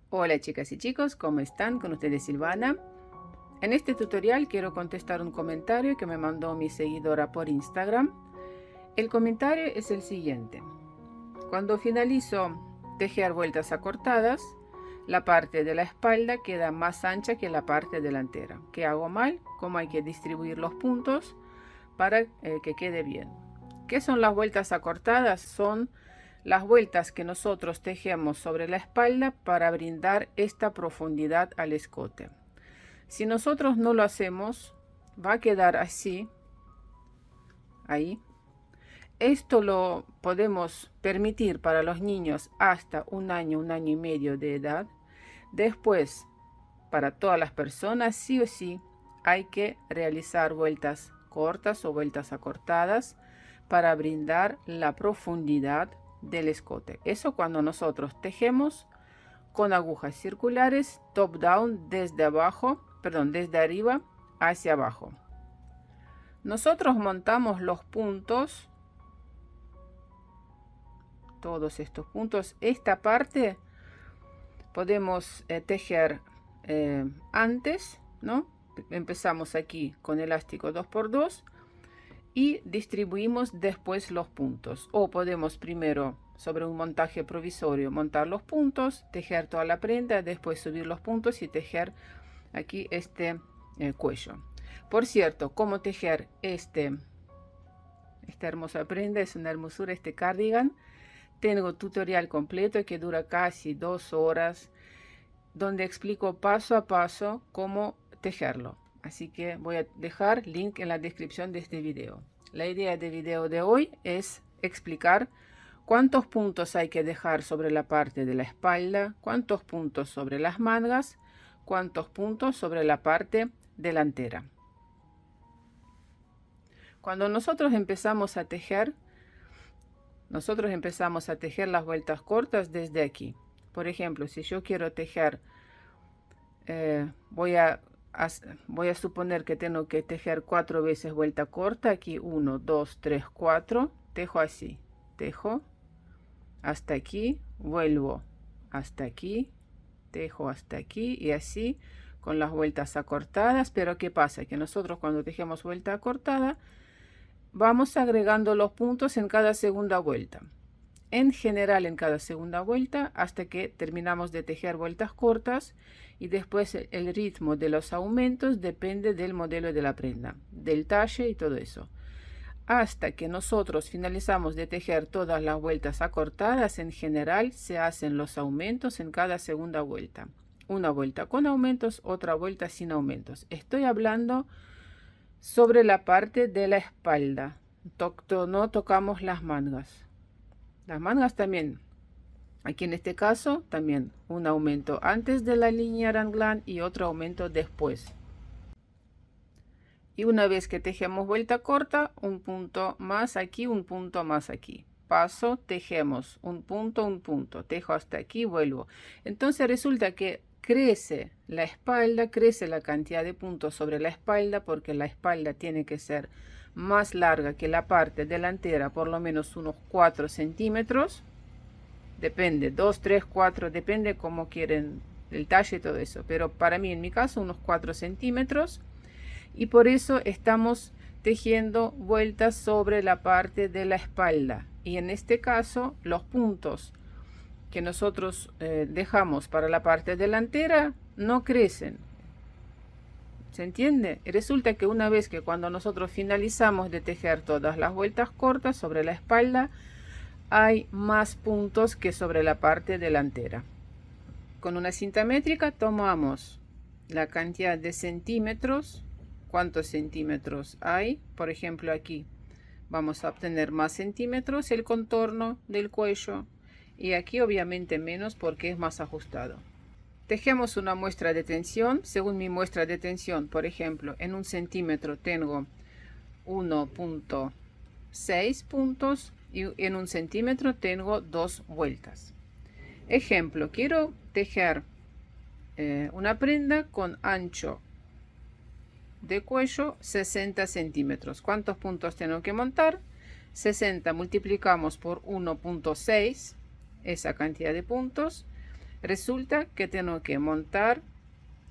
Hola chicas y chicos, ¿cómo están? Con ustedes Silvana. En este tutorial quiero contestar un comentario que me mandó mi seguidora por Instagram. El comentario es el siguiente. Cuando finalizo tejer vueltas acortadas, la parte de la espalda queda más ancha que la parte delantera. ¿Qué hago mal? ¿Cómo hay que distribuir los puntos para que quede bien? ¿Qué son las vueltas acortadas? Son las vueltas que nosotros tejemos sobre la espalda para brindar esta profundidad al escote. Si nosotros no lo hacemos, va a quedar así, ahí. Esto lo podemos permitir para los niños hasta un año y medio de edad. Después, para todas las personas, sí o sí, hay que realizar vueltas cortas o vueltas acortadas para brindar la profundidad del escote. Eso cuando nosotros tejemos con agujas circulares top down, desde abajo, perdón, desde arriba hacia abajo. Nosotros montamos los puntos, todos estos puntos. Esta parte podemos tejer antes, ¿no? Empezamos aquí con elástico 2×2 y distribuimos después los puntos, o podemos primero sobre un montaje provisorio montar los puntos, tejer toda la prenda, después subir los puntos y tejer aquí este cuello. Por cierto, cómo tejer esta hermosa prenda, es una hermosura este cardigan. Tengo tutorial completo que dura casi 2 horas, donde explico paso a paso cómo tejerlo. Así que voy a dejar link en la descripción de este video. La idea del video de hoy es explicar cuántos puntos hay que dejar sobre la parte de la espalda, cuántos puntos sobre las mangas, cuántos puntos sobre la parte delantera. Cuando nosotros empezamos a tejer las vueltas cortas desde aquí. Por ejemplo, si yo quiero tejer, voy a suponer que tengo que tejer 4 veces vuelta corta. Aquí 1, 2, 3, 4. Tejo así. Tejo hasta aquí. Vuelvo hasta aquí. Tejo hasta aquí. Y así con las vueltas acortadas. Pero ¿qué pasa? Que nosotros cuando tejemos vuelta acortada, vamos agregando los puntos en cada segunda vuelta. En general en cada segunda vuelta hasta que terminamos de tejer vueltas cortas, y después el ritmo de los aumentos depende del modelo de la prenda, del talle y todo eso. Hasta que nosotros finalizamos de tejer todas las vueltas acortadas, en general se hacen los aumentos en cada segunda vuelta. Una vuelta con aumentos, otra vuelta sin aumentos. Estoy hablando sobre la parte de la espalda. No tocamos las mangas. Las mangas también, aquí en este caso, también un aumento antes de la línea raglan y otro aumento después. Y una vez que tejemos vuelta corta, un punto más aquí, un punto más aquí. Paso, tejemos un punto, tejo hasta aquí, vuelvo. Entonces resulta que crece la espalda, crece la cantidad de puntos sobre la espalda, porque la espalda tiene que ser más larga que la parte delantera, por lo menos unos 4 centímetros. Depende, 2, 3, 4, depende cómo quieren el talle y todo eso. Pero para mí, en mi caso, unos 4 centímetros. Y por eso estamos tejiendo vueltas sobre la parte de la espalda. Y en este caso, los puntos que nosotros dejamos para la parte delantera no crecen. ¿Se entiende? Y resulta que una vez que cuando nosotros finalizamos de tejer todas las vueltas cortas sobre la espalda, hay más puntos que sobre la parte delantera. Con una cinta métrica tomamos la cantidad de centímetros, cuántos centímetros hay. Por ejemplo, aquí vamos a obtener más centímetros, el contorno del cuello, y aquí obviamente menos porque es más ajustado. Tejemos una muestra de tensión. Según mi muestra de tensión, por ejemplo, en 1 centímetro tengo 1.6 puntos y en 1 centímetro tengo 2 vueltas. Ejemplo, quiero tejer una prenda con ancho de cuello 60 centímetros. ¿Cuántos puntos tengo que montar? 60 multiplicamos por 1.6, esa cantidad de puntos. Resulta que tengo que montar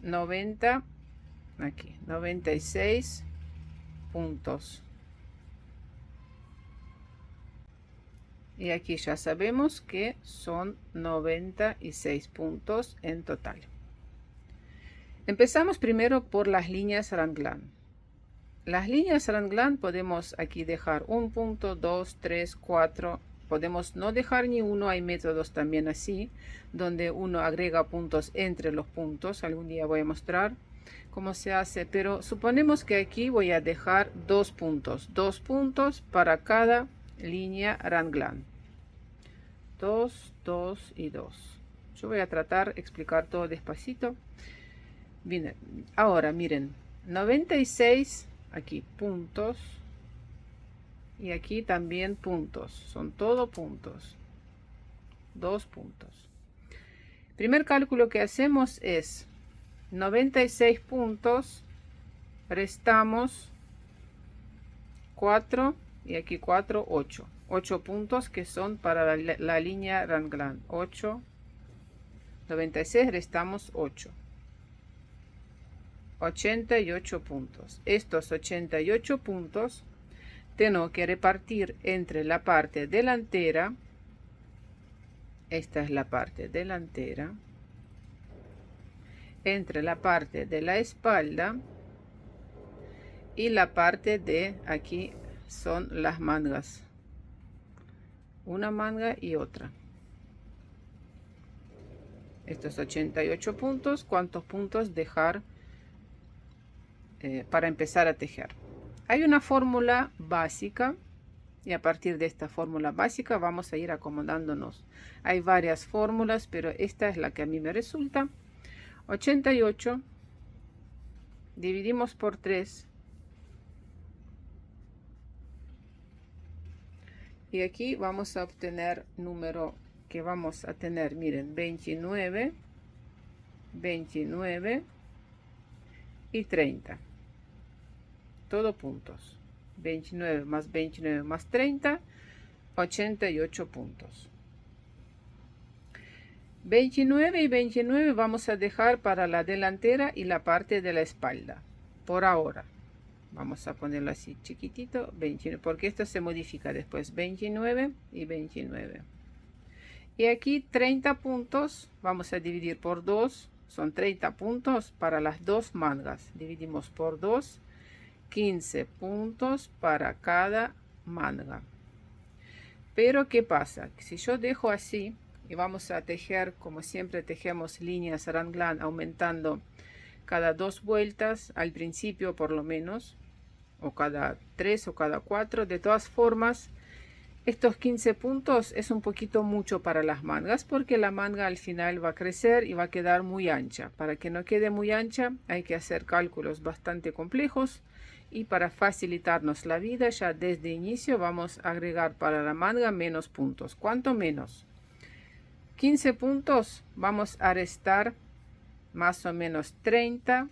90, aquí, 96 puntos. Y aquí ya sabemos que son 96 puntos en total. Empezamos primero por las líneas Ranglan. Las líneas Ranglan podemos aquí dejar un punto, 2, 3, 4. Podemos no dejar ni uno. Hay métodos también así, donde uno agrega puntos entre los puntos. Algún día voy a mostrar cómo se hace. Pero suponemos que aquí voy a dejar 2 puntos. 2 puntos para cada línea Ranglan. 2, 2 y 2. Yo voy a tratar de explicar todo despacito. Bien, ahora miren, 96 aquí puntos y aquí también puntos, son todo puntos, 2 puntos. Primer cálculo que hacemos es 96 puntos, restamos 4 y aquí 4, 8. 8 puntos que son para la línea Ranglan. 8, 96, restamos 8. 88 puntos. Estos 88 puntos tengo que repartir entre la parte delantera. Esta es la parte delantera. Entre la parte de la espalda y la parte de aquí son las mangas. Una manga y otra. Estos 88 puntos, ¿cuántos puntos dejar para empezar a tejer? Hay una fórmula básica y a partir de esta fórmula básica vamos a ir acomodándonos. Hay varias fórmulas, pero esta es la que a mí me resulta. 88 dividimos por 3. Y aquí vamos a obtener número que vamos a tener, miren, 29, 29 y 30. Todo puntos. 29 más 29 más 30, 88 puntos. 29 y 29 vamos a dejar para la delantera y la parte de la espalda. Por ahora. Vamos a ponerlo así chiquitito, 29, porque esto se modifica después, 29 y 29. Y aquí 30 puntos, vamos a dividir por 2, son 30 puntos para las dos mangas. Dividimos por 2, 15 puntos para cada manga. Pero ¿qué pasa? Si yo dejo así y vamos a tejer como siempre tejemos líneas Ranglan aumentando cada 2 vueltas, al principio por lo menos, o cada 3 o cada 4, de todas formas estos 15 puntos es un poquito mucho para las mangas porque la manga al final va a crecer y va a quedar muy ancha. Para que no quede muy ancha hay que hacer cálculos bastante complejos y para facilitarnos la vida ya desde inicio vamos a agregar para la manga menos puntos. ¿Cuánto menos? 15 puntos, vamos a restar más o menos 30,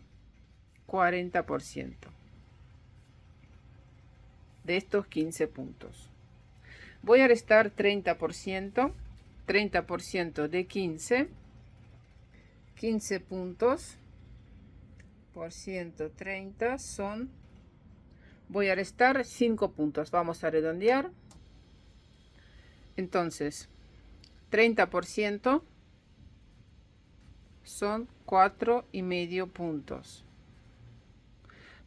40% de estos 15 puntos. Voy a restar 30%, 30% de 15, 15 puntos por 130 son, voy a restar 5 puntos, vamos a redondear. Entonces, 30% son 4,5 puntos.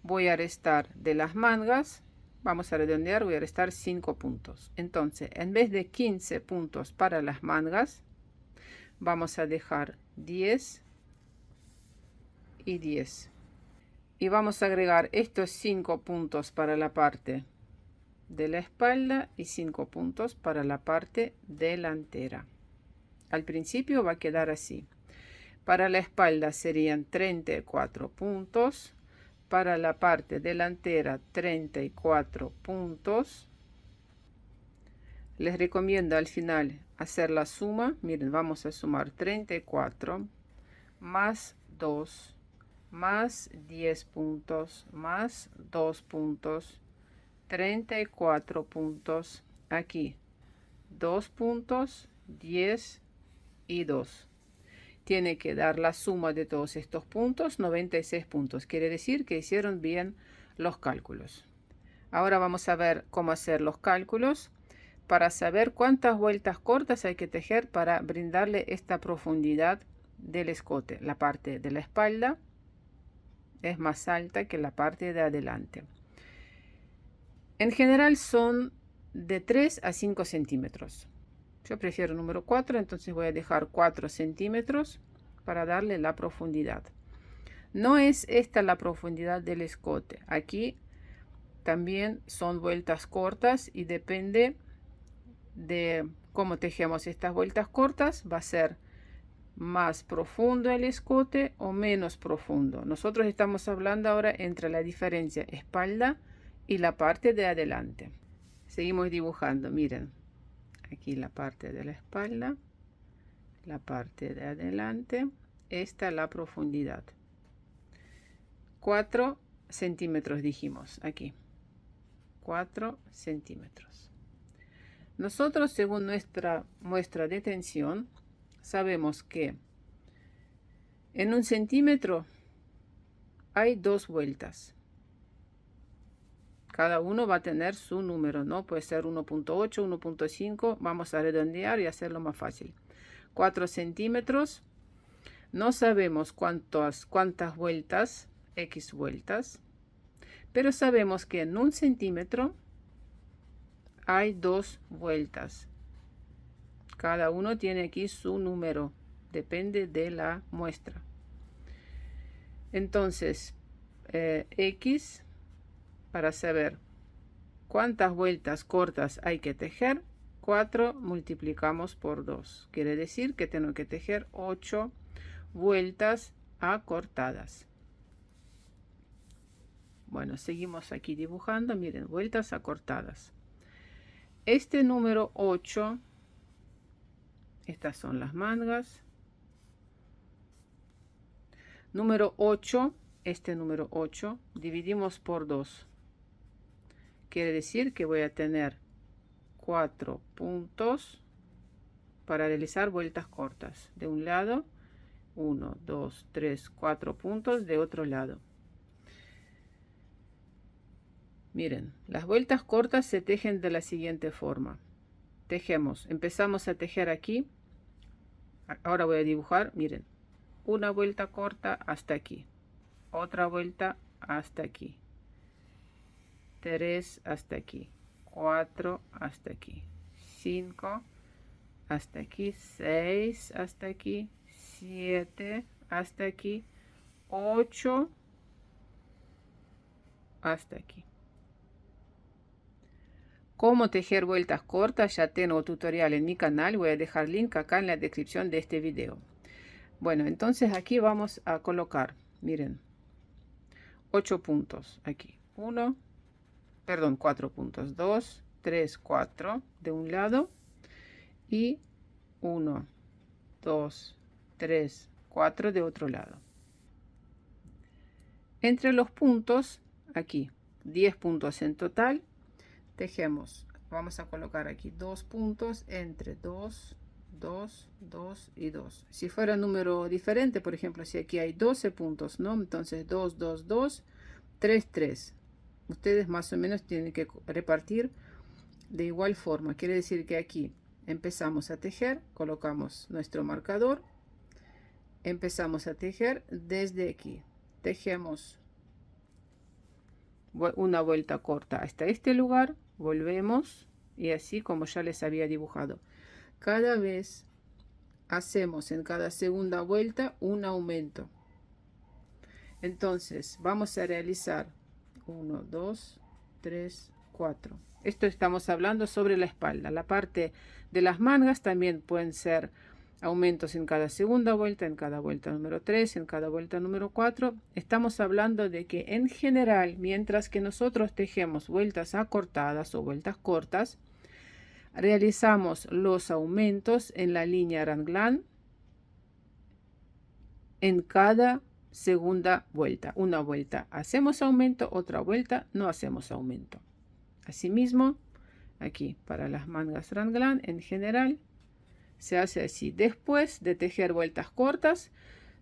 Voy a restar de las mangas. Vamos a redondear, voy a restar 5 puntos. Entonces, en vez de 15 puntos para las mangas, vamos a dejar 10 y 10. Y vamos a agregar estos 5 puntos para la parte de la espalda y 5 puntos para la parte delantera. Al principio va a quedar así. Para la espalda serían 34 puntos. Para la parte delantera 34 puntos. Les recomiendo al final hacer la suma. Miren, vamos a sumar 34 más 2 más 10 puntos más 2 puntos, 34 puntos. Aquí 2 puntos, 10 y 2. tiene que dar la suma de todos estos puntos, 96 puntos. Quiere decir que hicieron bien los cálculos. Ahora vamos a ver cómo hacer los cálculos para saber cuántas vueltas cortas hay que tejer para brindarle esta profundidad del escote. La parte de la espalda es más alta que la parte de adelante. En general son de 3 a 5 centímetros. Yo prefiero el número 4, entonces voy a dejar 4 centímetros para darle la profundidad. No es esta la profundidad del escote. Aquí también son vueltas cortas y depende de cómo tejemos estas vueltas cortas, va a ser más profundo el escote o menos profundo. Nosotros estamos hablando ahora entre la diferencia espalda y la parte de adelante. Seguimos dibujando, miren. Aquí la parte de la espalda, la parte de adelante, esta la profundidad. 4 centímetros dijimos aquí. 4 centímetros. Nosotros, según nuestra muestra de tensión, sabemos que en 1 centímetro hay 2 vueltas. Cada uno va a tener su número, ¿no? Puede ser 1.8, 1.5. Vamos a redondear y hacerlo más fácil. 4 centímetros. No sabemos cuántas vueltas, X vueltas. Pero sabemos que en 1 centímetro hay 2 vueltas. Cada uno tiene aquí su número. Depende de la muestra. Entonces, X... Para saber cuántas vueltas cortas hay que tejer, 4 multiplicamos por 2. Quiere decir que tengo que tejer 8 vueltas acortadas. Bueno, seguimos aquí dibujando. Miren, vueltas acortadas. Este número 8, estas son las mangas. Número 8, este número 8, dividimos por 2. Quiere decir que voy a tener 4 puntos para realizar vueltas cortas. De un lado, 1, 2, 3, 4 puntos. De otro lado. Miren, las vueltas cortas se tejen de la siguiente forma. Tejemos, empezamos a tejer aquí. Ahora voy a dibujar, miren. Una vuelta corta hasta aquí. Otra vuelta hasta aquí. 3 hasta aquí, 4 hasta aquí, 5 hasta aquí, 6 hasta aquí, 7 hasta aquí, 8 hasta aquí. Cómo tejer vueltas cortas, ya tengo tutorial en mi canal, voy a dejar link acá en la descripción de este video. Bueno, entonces aquí vamos a colocar, miren, 8 puntos aquí, 4 puntos, 2, 3, 4 de un lado y 1, 2, 3, 4 de otro lado. Entre los puntos, aquí 10 puntos en total, tejemos, vamos a colocar aquí 2 puntos entre 2, 2, 2 y 2. Si fuera número diferente, por ejemplo, si aquí hay 12 puntos, ¿no? Entonces 2, 2, 2, 3, 3. Ustedes más o menos tienen que repartir de igual forma. Quiere decir que aquí empezamos a tejer, colocamos nuestro marcador, empezamos a tejer desde aquí. Tejemos una vuelta corta hasta este lugar, volvemos y así como ya les había dibujado. Cada vez hacemos en cada segunda vuelta un aumento. Entonces vamos a realizar 1, 2, 3, 4. Esto estamos hablando sobre la espalda. La parte de las mangas también pueden ser aumentos en cada segunda vuelta, en cada vuelta número 3, en cada vuelta número 4. Estamos hablando de que en general, mientras que nosotros tejemos vueltas acortadas o vueltas cortas, realizamos los aumentos en la línea Raglan en cada segunda vuelta. Una vuelta hacemos aumento, otra vuelta no hacemos aumento. Asimismo, aquí para las mangas Raglan en general se hace así. Después de tejer vueltas cortas,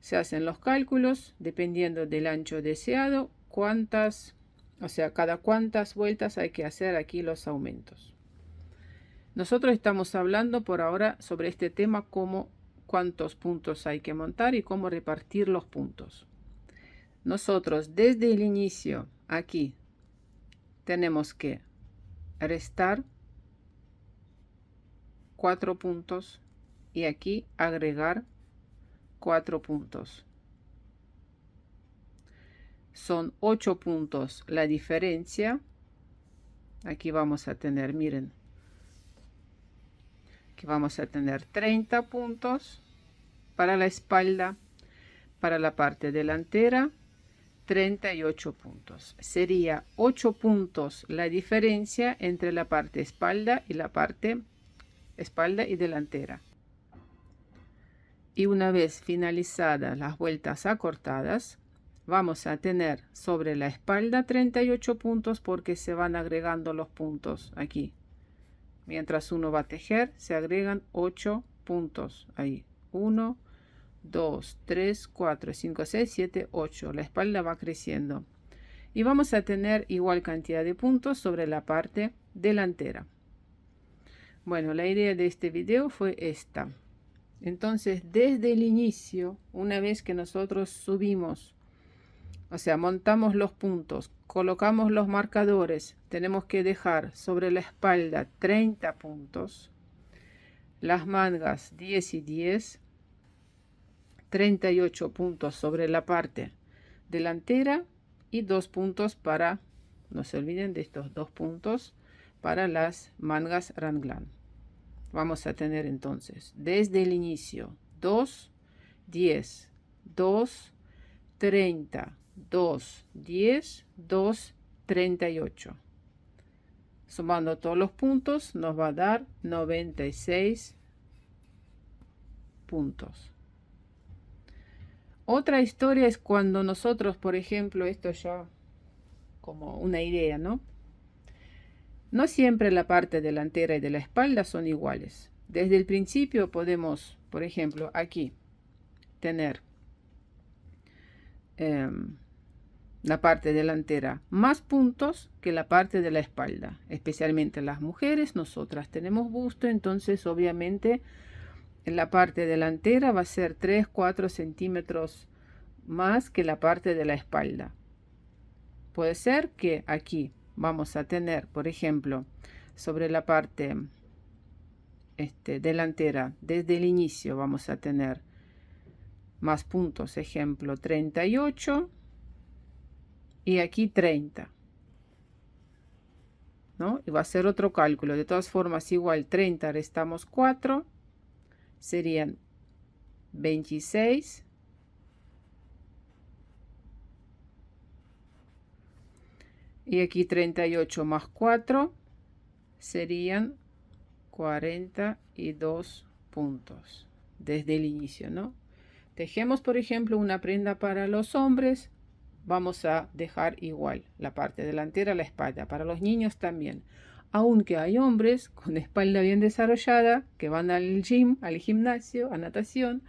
se hacen los cálculos dependiendo del ancho deseado, cada cuántas vueltas hay que hacer aquí los aumentos. Nosotros estamos hablando por ahora sobre este tema, como cuántos puntos hay que montar y cómo repartir los puntos. Nosotros desde el inicio aquí tenemos que restar 4 puntos y aquí agregar 4 puntos. Son 8 puntos la diferencia. Aquí vamos a tener, miren, que vamos a tener 30 puntos para la espalda, para la parte delantera 38 puntos. Sería 8 puntos la diferencia entre la parte espalda y la parte espalda y delantera. Y una vez finalizadas las vueltas acortadas, vamos a tener sobre la espalda 38 puntos porque se van agregando los puntos aquí. Mientras uno va a tejer, se agregan 8 puntos ahí. 1, 2, 3, 4, 5, 6, 7, 8. La espalda va creciendo. Y vamos a tener igual cantidad de puntos sobre la parte delantera. Bueno, la idea de este video fue esta. Entonces, desde el inicio, una vez que nosotros subimos, montamos los puntos, colocamos los marcadores, tenemos que dejar sobre la espalda 30 puntos, las mangas 10 y 10, 38 puntos sobre la parte delantera y 2 puntos para, no se olviden de estos 2 puntos para las mangas raglan. Vamos a tener entonces desde el inicio 2, 10, 2, 30, 2, 10, 2, 38. Sumando todos los puntos nos va a dar 96 puntos. Otra historia es cuando nosotros, por ejemplo, esto ya como una idea, ¿no? No siempre la parte delantera y de la espalda son iguales. Desde el principio podemos, por ejemplo, aquí tener la parte delantera más puntos que la parte de la espalda. Especialmente las mujeres, nosotras tenemos busto, entonces obviamente en la parte delantera va a ser 3-4 centímetros más que la parte de la espalda. Puede ser que aquí vamos a tener, por ejemplo, sobre la parte delantera, desde el inicio vamos a tener más puntos, ejemplo 38 y aquí 30, ¿no? Y va a ser otro cálculo. De todas formas, igual 30 restamos 4, serían 26. Y aquí 38 más 4 serían 42 puntos desde el inicio, ¿no? Tejemos, por ejemplo, una prenda para los hombres. Vamos a dejar igual la parte delantera, la espalda. Para los niños también. Aunque hay hombres con espalda bien desarrollada que van al gym, al gimnasio, a natación.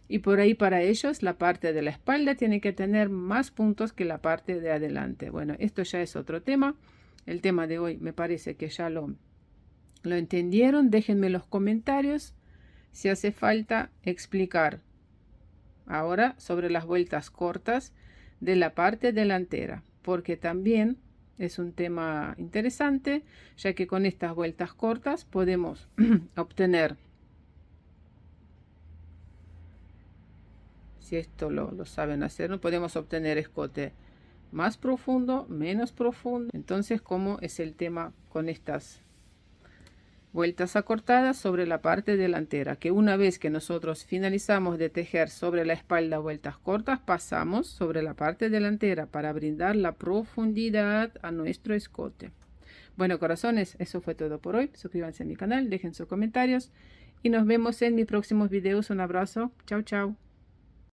Y por ahí para ellos la parte de la espalda tiene que tener más puntos que la parte de adelante. Bueno, esto ya es otro tema. El tema de hoy me parece que ya lo entendieron. Déjenme en los comentarios si hace falta explicar ahora sobre las vueltas cortas de la parte delantera, porque también es un tema interesante, ya que con estas vueltas cortas podemos obtener, si esto lo saben hacer, no podemos obtener escote más profundo, menos profundo. Entonces, ¿cómo es el tema con estas vueltas acortadas sobre la parte delantera? Que una vez que nosotros finalizamos de tejer sobre la espalda vueltas cortas, pasamos sobre la parte delantera para brindar la profundidad a nuestro escote. Bueno, corazones, eso fue todo por hoy. Suscríbanse a mi canal, dejen sus comentarios y nos vemos en mis próximos videos. Un abrazo. Chao, chao.